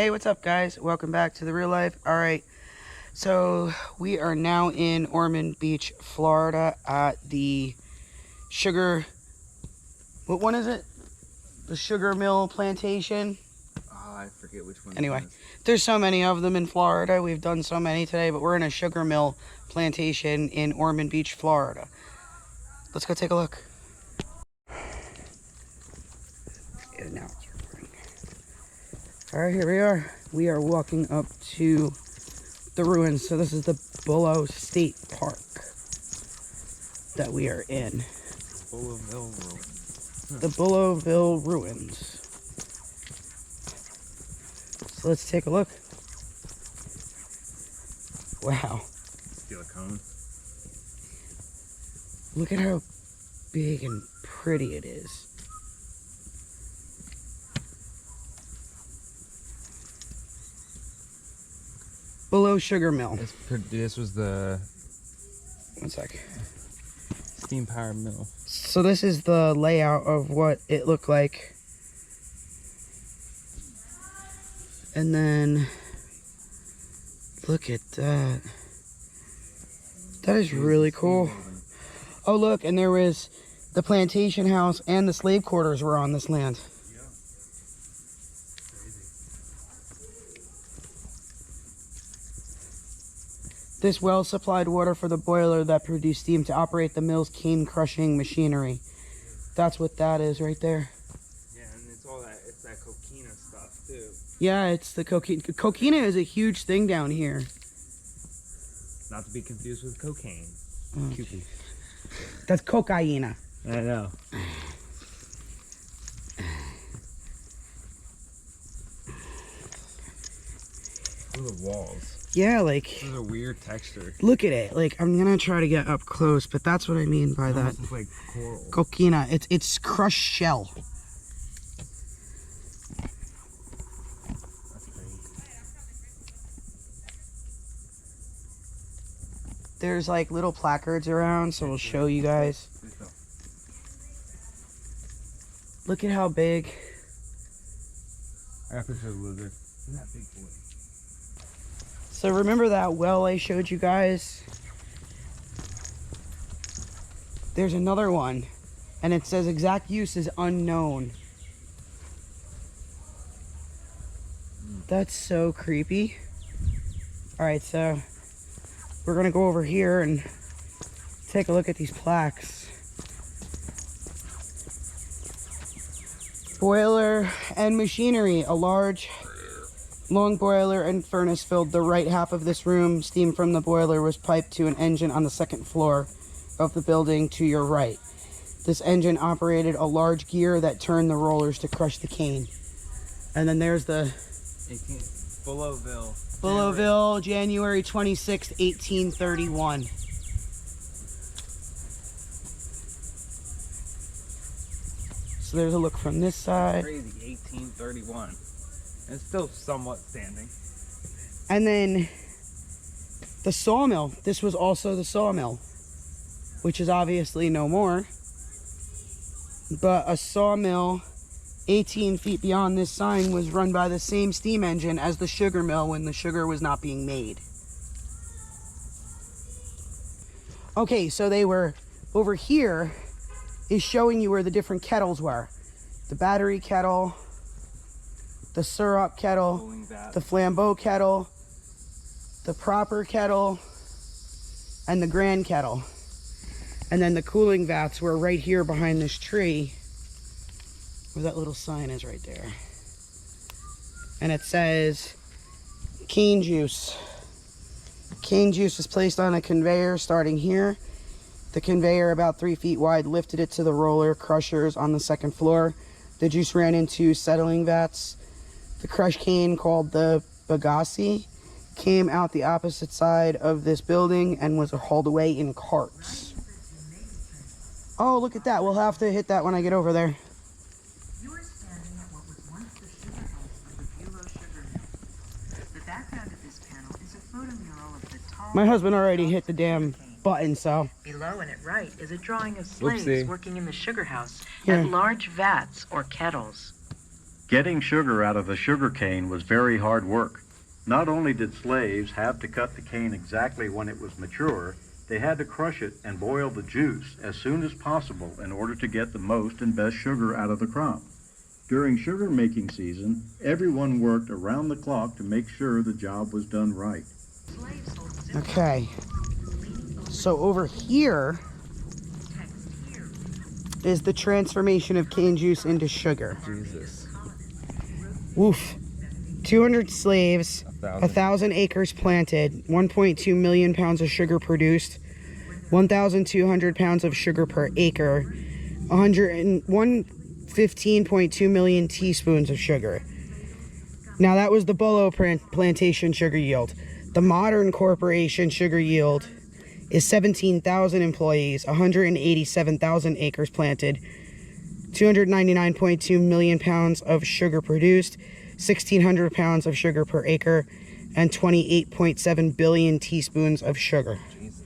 Hey, what's up, guys? Welcome back to the real life. All right, so we are now in Ormond Beach, Florida at the sugar, what one is it? The sugar mill plantation. Oh, I forget which one. Anyway, there's so many of them in Florida. We've done so many today, but we're in a sugar mill plantation in Ormond Beach, Florida. Let's go take a look. And now it's recording. All right, here we are. We are walking up to the ruins. So this is the Bulow State Park that we are in. The Bullowville ruins. So let's take a look. Wow. Steal a cone. Look at how big and pretty it is. Bulow Sugar Mill. This was the... One sec. Steam-powered mill. So this is the layout of what it looked like. And then... look at that. That is really cool. Oh, look, and there was the plantation house and the slave quarters were on this land. This well supplied water for the boiler that produced steam to operate the mill's cane crushing machinery. That's what that is right there. Yeah, and it's all that, it's that coquina stuff too. Yeah, it's the coquina. Coquina is a huge thing down here. Not to be confused with cocaine. That's cocaina. I know. Look at the walls. Yeah, like... this is a weird texture. look at it. Like, I'm gonna try to get up close, but that's what I mean by that. It's like coral. Coquina. It's crushed shell. That's crazy. There's like little placards around, so we'll show you guys. Look at how big. I got pictures of the lizard. Look at that big boy. So remember that well I showed you guys? There's another one, and it says exact use is unknown. That's so creepy. All right, so we're gonna go over here and take a look at these plaques. Boiler and machinery. A large long boiler and furnace filled the right half of this room. Steam from the boiler was piped to an engine on the second floor of the building to your right. This engine operated a large gear that turned the rollers to crush the cane. And then there's the Bullowville, January 26, 1831. So there's a look from this side. Crazy, 1831. It's still somewhat standing. And then the sawmill. This was also the sawmill, which is obviously no more. But a sawmill 18 feet beyond this sign was run by the same steam engine as the sugar mill when the sugar was not being made. Okay, so they were over here is showing you where the different kettles were. The battery kettle, the syrup kettle, the flambeau kettle, the proper kettle, and the grand kettle. And then the cooling vats were right here behind this tree, where that little sign is right there. And it says cane juice. Cane juice is placed on a conveyor starting here. The conveyor, about 3 feet wide, lifted it to the roller crushers on the second floor. The juice ran into settling vats. The crushed cane, called the bagasse, came out the opposite side of this building and was hauled away in carts. Oh, look at that. We'll have to hit that when I get over there. You are standing at what was once the sugar house of the Bulow sugar mill. The background of this panel is a photo mural of the tall... My husband already hit the damn button, so... below and at right is a drawing of slaves working in the sugar house Here. at large vats or kettles. Getting sugar out of the sugar cane was very hard work. Not only did slaves have to cut the cane exactly when it was mature, they had to crush it and boil the juice as soon as possible in order to get the most and best sugar out of the crop. During sugar making season, everyone worked around the clock to make sure the job was done right. Okay. So over here is the transformation of cane juice into sugar. Jesus. Woof. 200 slaves, 1,000 acres planted, 1.2 million pounds of sugar produced, 1,200 pounds of sugar per acre, 15.2 million teaspoons of sugar. Now that was the Bulow plantation sugar yield. The modern corporation sugar yield is 17,000 employees, 187,000 acres planted, 299.2 million pounds of sugar produced, 1,600 pounds of sugar per acre, and 28.7 billion teaspoons of sugar. Jesus.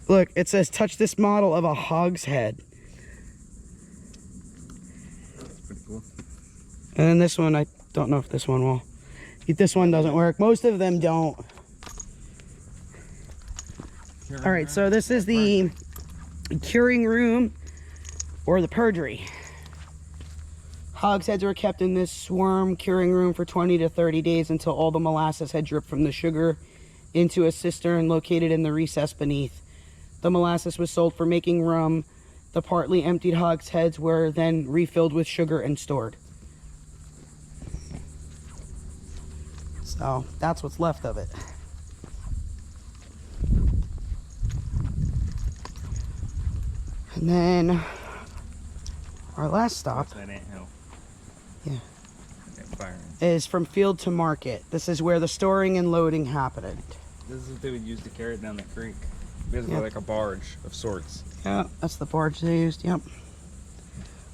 Look, it says touch this model of a hogshead. That's pretty cool. And then this one, I don't know if this one will. This one doesn't work. Most of them don't. All right, so this is the curing room or the purgery. Hogsheads were kept in this swarm curing room for 20 to 30 days until all the molasses had dripped from the sugar into a cistern located in the recess beneath. The molasses was sold for making rum. The partly emptied hogsheads were then refilled with sugar and stored. So that's what's left of it. And then our last stop What's that anthill? Yeah. Okay, firing. is from field to market. This is where the storing and loading happened. This is what they would use to carry it down the creek. Basically Yep. like a barge of sorts. Yeah, that's the barge they used. Yep.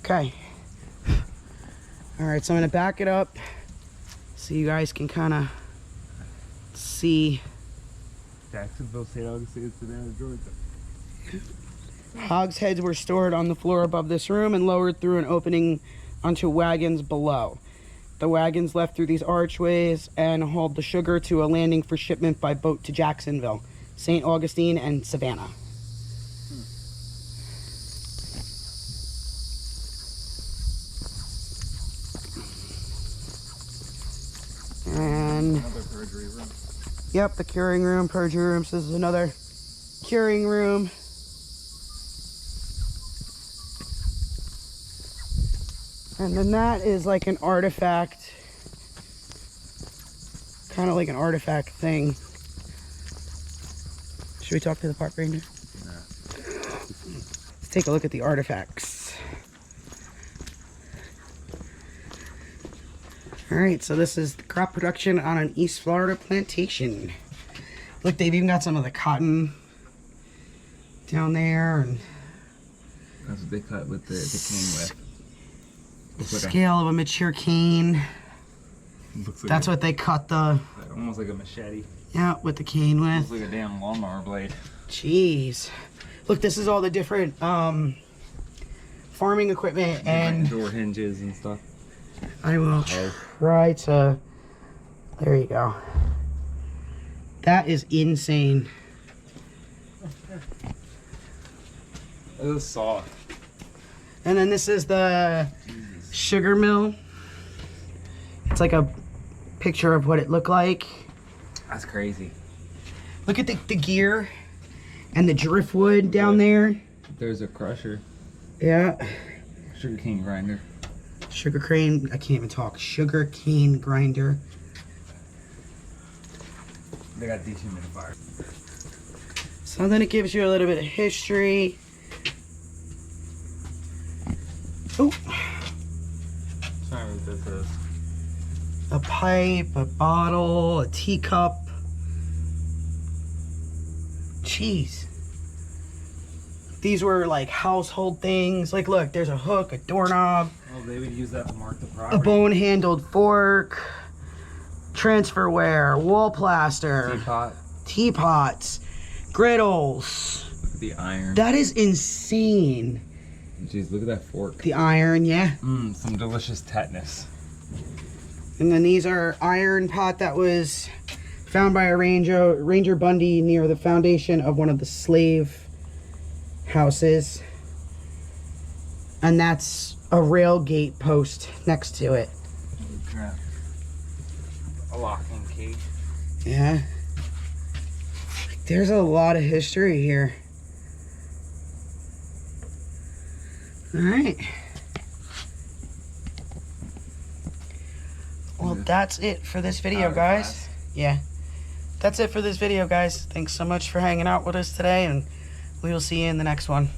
Okay. All right, so I'm gonna back it up so you guys can kind of see. Jacksonville, St. Augustine, Savannah, Georgia. Hogsheads were stored on the floor above this room and lowered through an opening onto wagons below. The wagons left through these archways and hauled the sugar to a landing for shipment by boat to Jacksonville, St. Augustine, and Savannah. And Another perjury room. yep, the curing room, purgery room. So this is another curing room. And then that is like an artifact, kind of like an artifact thing. Should we talk to the park ranger? No. Let's take a look at the artifacts. All right, so this is the crop production on an East Florida plantation. Look, they've even got some of the cotton down there, and That's what they cut with the cane with. the scale of a mature cane. Looks like That's what they cut the, almost like a machete. yeah, with the cane Looks with. like a damn lawnmower blade. Jeez. Look, this is all the different farming equipment, and door hinges and stuff. I will try to, there you go. That is insane. It was soft. And then this is the sugar mill. It's like a picture of what it looked like. That's crazy. Look at the gear and the driftwood down there. There's a crusher. Yeah. Sugar cane grinder. Sugar cane, I can't even talk. Sugar cane grinder. They got dehumidifier. So then it gives you a little bit of history. Oh, Sorry what this is. a pipe, a bottle, a teacup. Jeez. These were like household things. Like, look, there's a hook, a doorknob, Oh, they would use that to mark the property. a bone-handled fork, transferware, wall plaster, Teapot. teapots, griddles. Look at the iron. That is insane. Jeez, look at that fork. The iron, yeah. Some delicious tetanus. And then these are iron pot that was found by a Ranger Bundy near the foundation of one of the slave houses. And that's a rail gate post next to it. Holy crap. A locking key. Yeah. There's a lot of history here. Alright. Well, that's it for this video, guys. Yeah. That's it for this video, guys. Thanks so much for hanging out with us today, and we will see you in the next one.